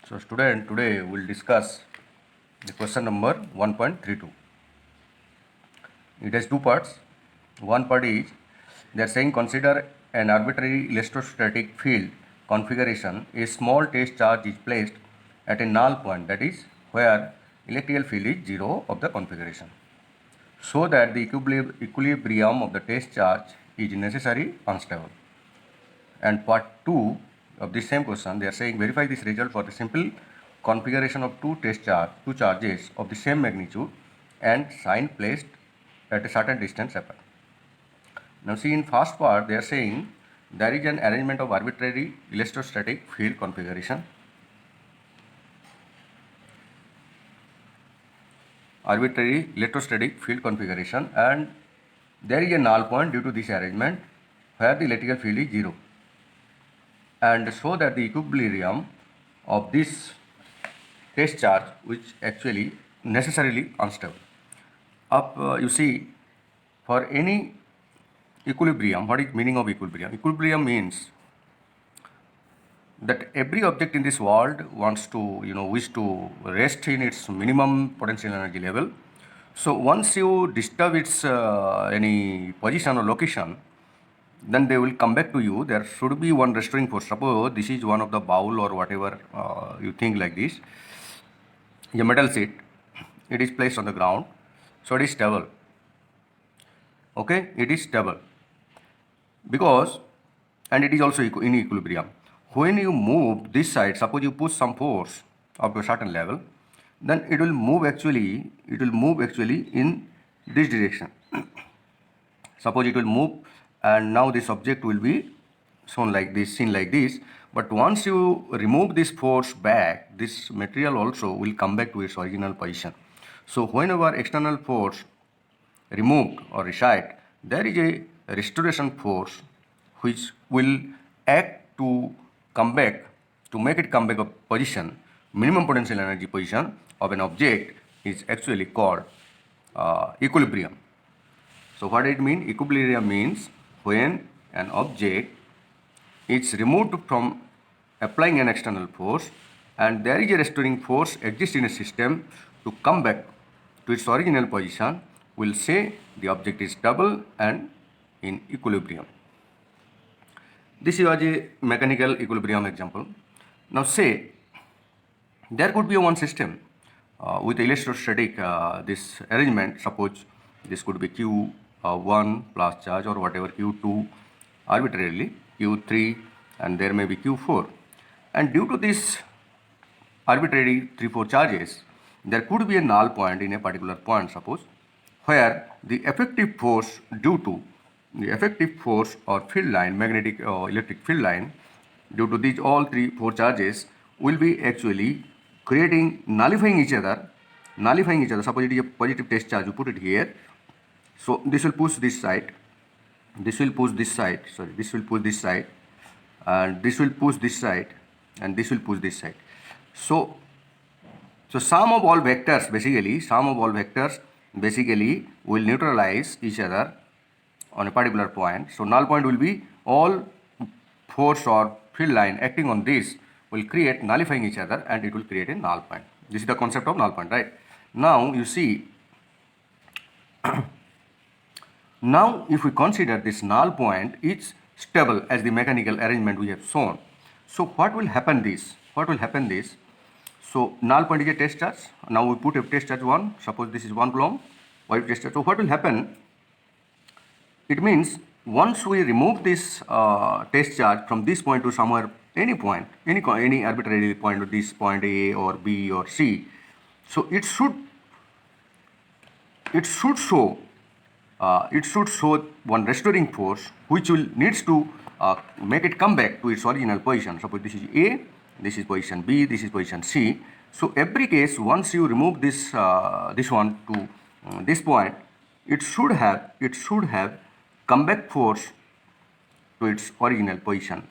So student, today we'll discuss the question number 1.32. It has two parts. One part is they are saying consider an arbitrary electrostatic field configuration. A small test charge is placed at a null point, that is where electrical field is 0 of the configuration, so that the equilibrium of the test charge is necessarily unstable. And part 2 of this same question, they are saying verify this result for the simple configuration of two charges of the same magnitude and sign placed at a certain distance apart. Now see, in first part they are saying there is an arrangement of arbitrary electrostatic field configuration. Arbitrary electrostatic field configuration, and there is a null point due to this arrangement where the electrical field is 0, and so that the equilibrium of this test charge which actually necessarily unstable. You see, for any equilibrium, what is meaning of equilibrium? Equilibrium means that every object in this world wants to wish to rest in its minimum potential energy level. So once you disturb its any position or location, then they will come back to you. There should be one restoring force. Suppose this is one of the bowl or whatever you think like this, a metal sheet, it is placed on the ground, so it is stable. Okay, it is stable because, and it is also in equilibrium. When you move this side, suppose you put some force up to a certain level, then it will move actually in this direction. Suppose it will move, and now this object will be shown like this, seen like this. But once you remove this force back, this material also will come back to its original position. So whenever external force removed or reside, there is a restoration force which will act to come back, to make it come back a position, minimum potential energy position of an object is actually called equilibrium. So what it means? Equilibrium means when an object is removed from applying an external force and there is a restoring force exists in a system to come back to its original position, we'll say the object is stable and in equilibrium. This was a mechanical equilibrium example. Now say there could be one system with electrostatic this arrangement. Suppose this could be Q1 plus charge or whatever, Q2 arbitrarily, Q3, and there may be Q4. And due to this arbitrary 3-4 charges, there could be a null point in a particular point, suppose, where the effective force due to the effective force or field line, magnetic or electric field line, due to these all 3-4 charges will be actually creating, nullifying each other. Suppose it is a positive test charge, you put it here. So this will push this side, this will push this side, this will push this side, and this will push this side, and this will push this side. So sum of all vectors basically will neutralize each other on a particular point. So null point will be all force or field line acting on this will create nullifying each other, and it will create a null point. This is the concept of null point, right? Now you see, now if we consider this null point is stable as the mechanical arrangement we have shown, so what will happen this? So null point is a test charge. Now we put a test charge 1. Suppose this is 1 coulomb, white test charge. So what will happen? It means once we remove this test charge from this point to somewhere, any point, any arbitrary point, of this point A or B or C, so it should show one restoring force which will needs to make it come back to its original position. Suppose this is A, this is position B, this is position C. So every case, once you remove this this one to this point, it should have come back force to its original position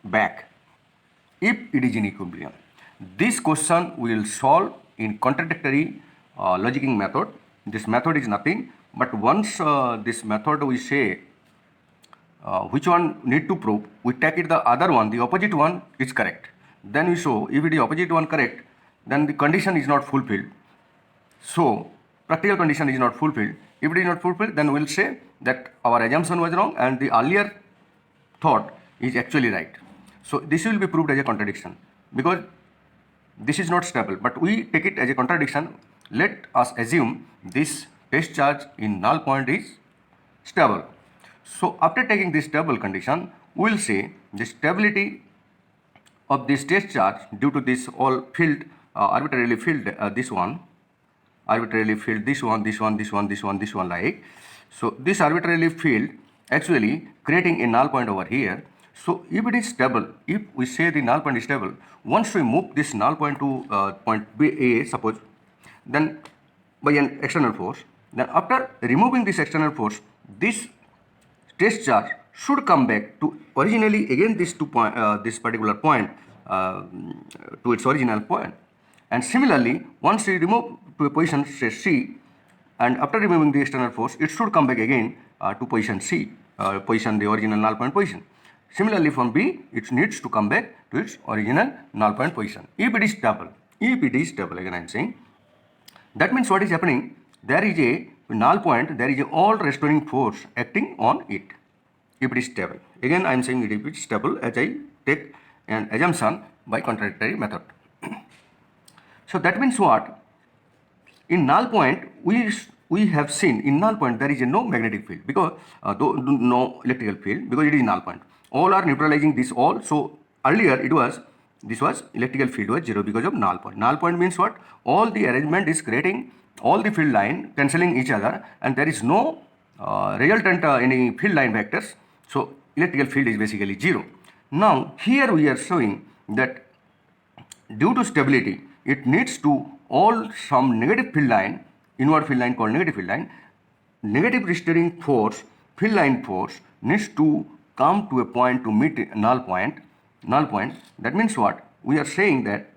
back if it is in equilibrium. This question we will solve in contradictory logicking method. This method is nothing but once this method we say which one need to prove, we take it the other one, the opposite one is correct. then we show if it is opposite one correct, then the condition is not fulfilled. So practical condition is not fulfilled. If it is not fulfilled, then we'll say that our assumption was wrong and the earlier thought is actually right. So this will be proved as a contradiction because this is not stable, but we take it as a contradiction. Let us assume this test charge in null point is stable. So after taking this stable condition, we will say the stability of this test charge due to this all filled, arbitrarily filled arbitrarily filled this one like. So this arbitrarily filled actually creating a null point over here. So if it is stable, if we say the null point is stable, once we move this null point to point B A, suppose, then by an external force, then after removing this external force, this test charge should come back to originally again this this particular point to its original point. And similarly, once we remove to a position say C, and after removing the external force, it should come back again to position C, position the original null point position. Similarly, from B, it needs to come back to its original null point position. If it is stable, again I am saying, that means what is happening? There is a null point, there is a all restoring force acting on it. If it is stable, again I am saying it is stable as I take an assumption by contradictory method. So that means what? In null point, we have seen in null point there is no magnetic field because no electrical field because it is null point. All are neutralizing this all. So earlier this was electrical field was 0 because of null point. Null point means what? All the arrangement is creating all the field line cancelling each other and there is no resultant any field line vectors. So electrical field is basically 0. Now here we are showing that due to stability, it needs to all some negative field line, inward field line called negative field line, negative restoring force, field line force needs to come to a point to meet null point. That means what? We are saying that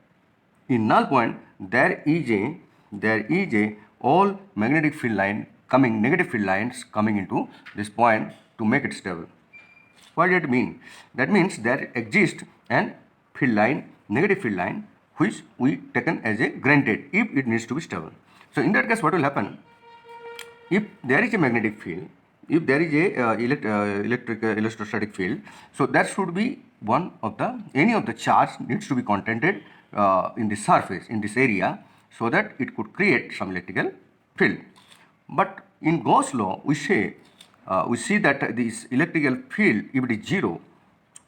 in null point there is a all magnetic field line coming, negative field lines coming into this point to make it stable. What does it mean? That means there exists an field line, negative field line, which we taken as a granted if it needs to be stable. So in that case, what will happen? If there is a magnetic field, if there is a electrostatic field, so that should be one of the any of the charge needs to be contented in the surface in this area so that it could create some electrical field. But in Gauss law, we see that this electrical field, if it is 0,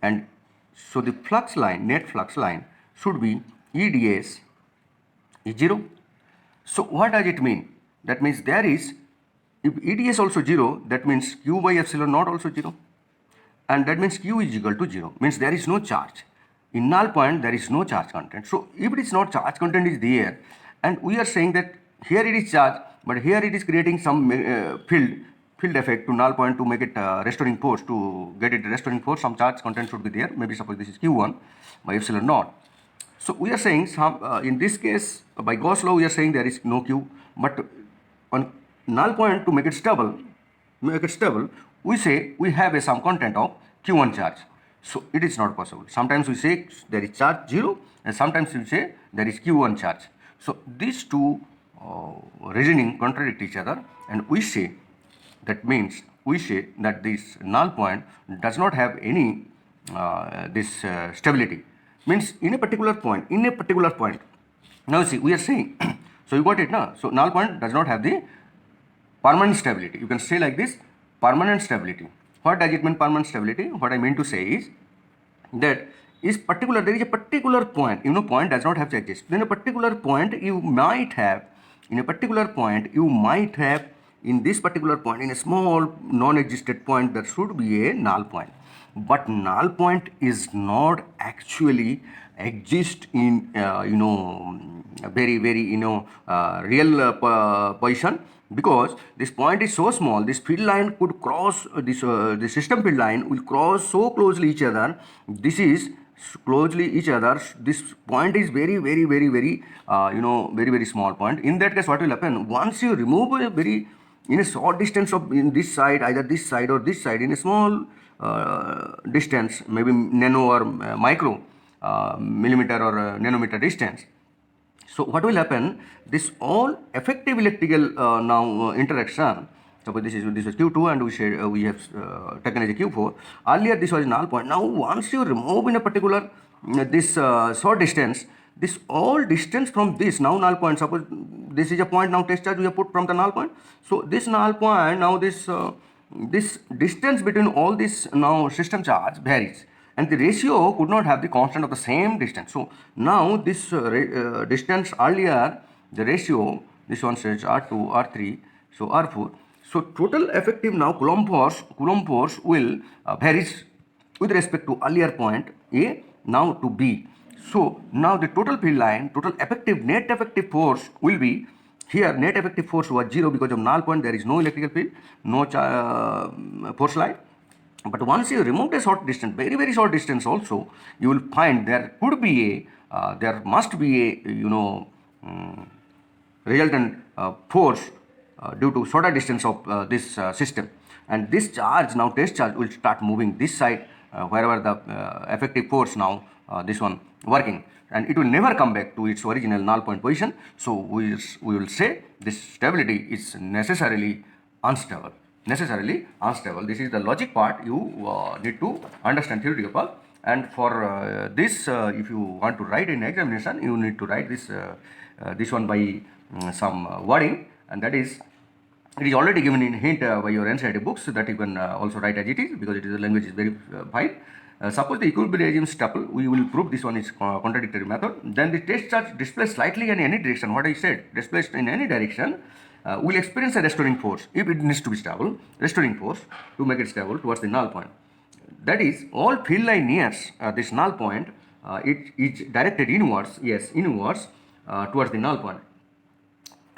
and so the flux line, net flux line should be EDS is 0. So what does it mean? That means there is, if EDS also 0, that means Q by epsilon naught also 0. And that means Q is equal to 0, means there is no charge. In null point, there is no charge content. So if it is not charge content is there, and we are saying that here it is charge, but here it is creating some field effect to null point to make it restoring force, to get it restoring force, some charge content should be there. Maybe suppose this is Q1 by epsilon naught. So we are saying some in this case by Gauss law we are saying there is no Q, but on null point to make it stable, we say we have a some content of Q1 charge. So it is not possible. Sometimes we say there is charge 0 and sometimes we say there is Q1 charge. So these two reasoning contradict each other, and we say that means we say that this null point does not have any this stability. Means in a particular point, now see we are saying so you got it now. So null point does not have the permanent stability. You can say like this, permanent stability. What does it mean, permanent stability? What I mean to say is that is particular, there is a particular point, point does not have to exist. Then a particular point you might have, in this particular point, in a small non-existent point, there should be a null point. But null point is not actually exist in very real position, because this point is so small, this field line could cross the system field line will cross so closely each other. This is closely each other. This point is very small point. In that case, what will happen? Once you remove a very in a short distance of in this side, either this side or this side, in a small distance, maybe nano or micro, millimeter or nanometer distance. So what will happen? This all effective electrical now interaction. Suppose this is Q2 and we have taken as a Q4. Earlier this was null point. Now once you remove in a particular this short distance, this all distance from this now null point. Suppose this is a point, now test charge we have put from the null point. So this null point, now this distance between all this now system charge varies, and the ratio could not have the constant of the same distance. So now this distance earlier, the ratio, this one says R2, R3, so R4. So total effective now Coulomb force will varies with respect to earlier point A now to B. So now the total field line, total effective net effective force will be, here net effective force was 0 because of null point, there is no electrical field, no force line. But once you remove a short distance, very short distance also, you will find there could be there must be a resultant force due to shorter distance of this system, and this charge now test charge will start moving this side wherever the effective force now this one working, and it will never come back to its original null point position. So we will say this stability is necessarily unstable. This is the logic part you need to understand theoretical part. And for this, if you want to write in examination, you need to write this one by some wording, and that is, it is already given in hint by your NCERT books, so that you can also write as it is, because it is the language is very fine. Suppose the equilibrium is tuple, we will prove this one is contradictory method. Then the test charge displays slightly in any direction. What I said, displaced in any direction, will experience a restoring force if it needs to be stable, restoring force to make it stable towards the null point. That is, all field line nears this null point, it is directed inwards, inwards towards the null point.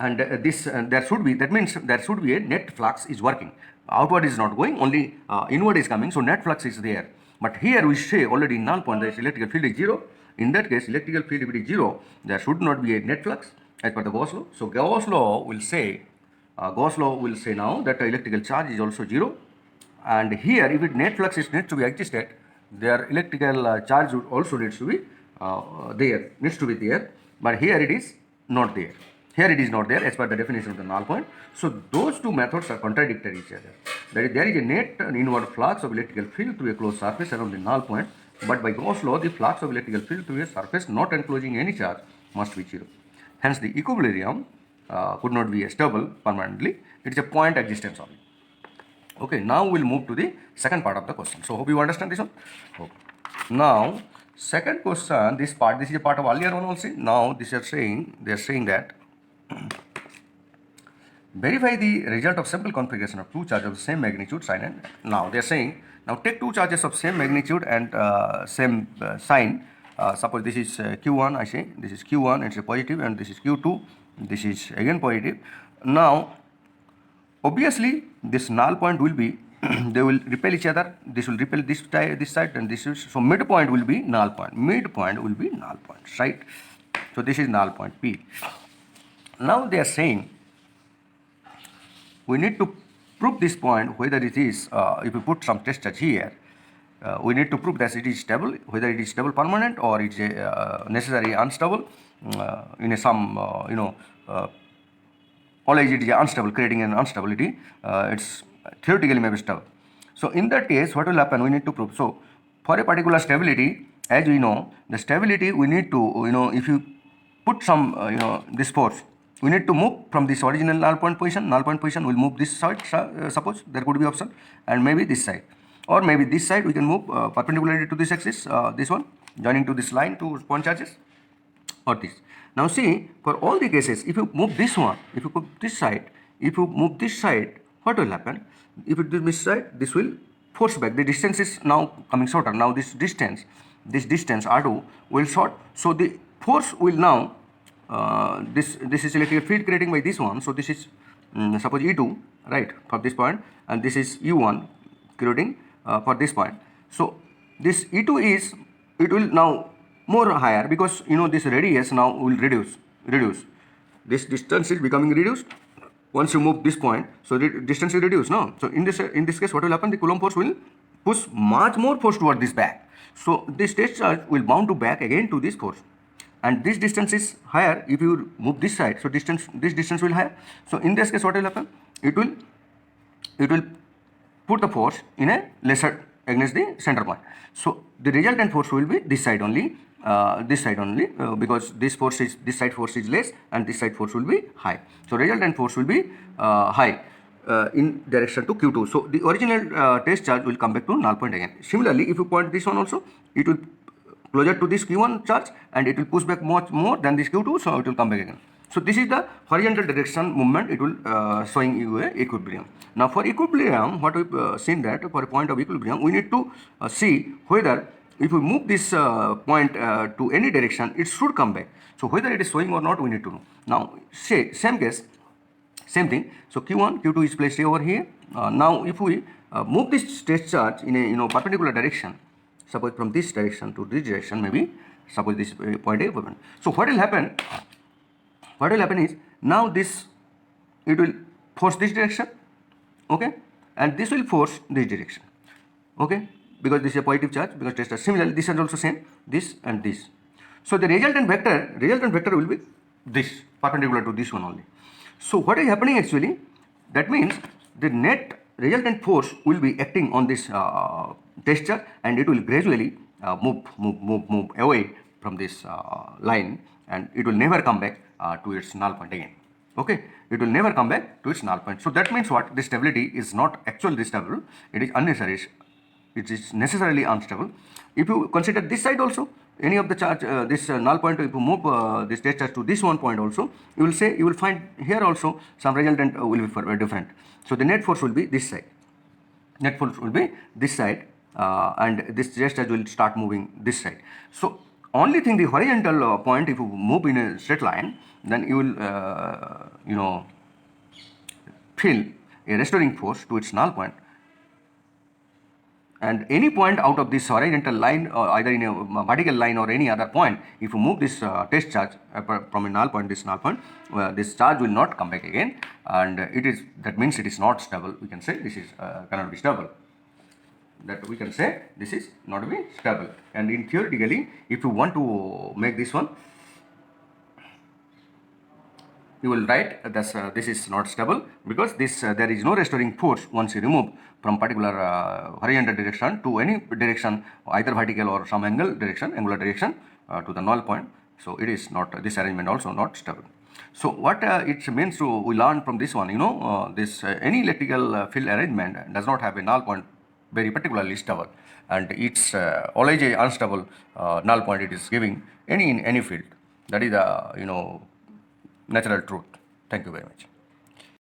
And this there should be, that means there should be a net flux is working. Outward is not going, only inward is coming, so net flux is there. But here we say already in null point, the electrical field is 0. In that case, electrical field if it is 0, there should not be a net flux as per the Gauss law. So Gauss law will say now that electrical charge is also 0, and here if it net flux is needs to be existed, their electrical charge would also needs to be there, but here it is not there. Here it is not there as per the definition of the null point. So those two methods are contradictory each other. That is, there is a net and inward flux of electrical field through a closed surface around the null point, but by Gauss law, the flux of electrical field through a surface not enclosing any charge must be 0. Hence, the equilibrium could not be stable permanently. It is a point existence only. Okay, now we'll move to the second part of the question. So, hope you understand this one. Okay. Now, second question, this is a part of earlier one also. Now, they are saying that verify the result of simple configuration of two charges of the same magnitude, sign, and now they are saying, now take two charges of same magnitude and same sign. Suppose this is Q1, I say this is Q1, it's a positive, and this is Q2, this is again positive. Now, obviously, this null point will be, they will repel each other. This will repel this side, and this is, so midpoint will be null point. Midpoint will be null point, right? So this is null point P. Now they are saying we need to prove this point whether it is, if we put some test charge here, we need to prove that it is stable, whether it is stable permanent or it is necessarily unstable in some always it is unstable, creating an instability. It's theoretically may be stable. So in that case, what will happen? We need to prove. So for a particular stability, as we know, the stability we need to, if you put some, this force, we need to move from this original null point position. Null point position will move this side, suppose there could be option, and maybe this side, or maybe this side we can move perpendicularly to this axis, this one, joining to this line to point charges, or this. Now see, for all the cases, if you move this one, if you put this side, if you move this side, what will happen? If it is this side, this will force back. The distance is now coming shorter. Now this distance R2 will short. So the force will now, this is electrical field creating by this one. So this is suppose E2, right, for this point, and this is U1 creating for this point. So this E2 is, it will now more higher, because this radius now will reduce. This distance is becoming reduced once you move this point, so the distance is reduced now. So in this case, what will happen? The Coulomb force will push much more force toward this back. So this test charge will bound to back again to this force, and this distance is higher if you move this side. So this distance will higher. So in this case, what will happen? It will put the force in a lesser against the center point. So the resultant force will be this side only, because this side force is less and this side force will be high. So resultant force will be high in direction to Q2. So the original test charge will come back to null point again. Similarly, if you point this one also, it will closer to this Q1 charge and it will push back much more than this Q2, so it will come back again. So this is the horizontal direction movement. It will showing you a equilibrium. Now for equilibrium, what we've seen that for a point of equilibrium, we need to see whether if we move this point to any direction, it should come back. So whether it is showing or not, we need to know. Now say same case, same thing. So Q1, Q2 is placed over here. Now if we move this test charge in a perpendicular direction, suppose from this direction to this direction, maybe suppose this point A point. So what will happen? What will happen is now it will force this direction, okay, and this will force this direction, okay, because this is a positive charge, because test charge. Similarly, this is also same, this and this. So the resultant vector will be this, perpendicular to this one only. So what is happening actually? That means the net resultant force will be acting on this test charge, and it will gradually move away from this line, and it will never come back to its null point again. Okay, it will never come back to its null point. So that means what? The stability is not actually stable. It is unnecessary. It is necessarily unstable. If you consider this side also, any of the charge, this null point, if you move this test charge to this one point also, you will find here also some resultant will be different. So the net force will be this side. Net force will be this side, and this test charge will start moving this side. So only thing, the horizontal point, if you move in a straight line, then you will feel a restoring force to its null point. And any point out of this horizontal line, or either in a vertical line or any other point, if you move this test charge from a null point, this charge will not come back again, and that means it is not stable. We can say this is cannot be stable. That we can say this is not be stable. And in theoretically, if you want to make this one, you will write that this is not stable, because there is no restoring force once you remove from particular horizontal direction to any direction, either vertical or some angular direction to the null point. So it is not, this arrangement also not stable. So what it means to we learn from this one, this any electrical field arrangement does not have a null point very particularly stable, and it's always a unstable null point it is giving in any field. That is the natural truth. Thank you very much.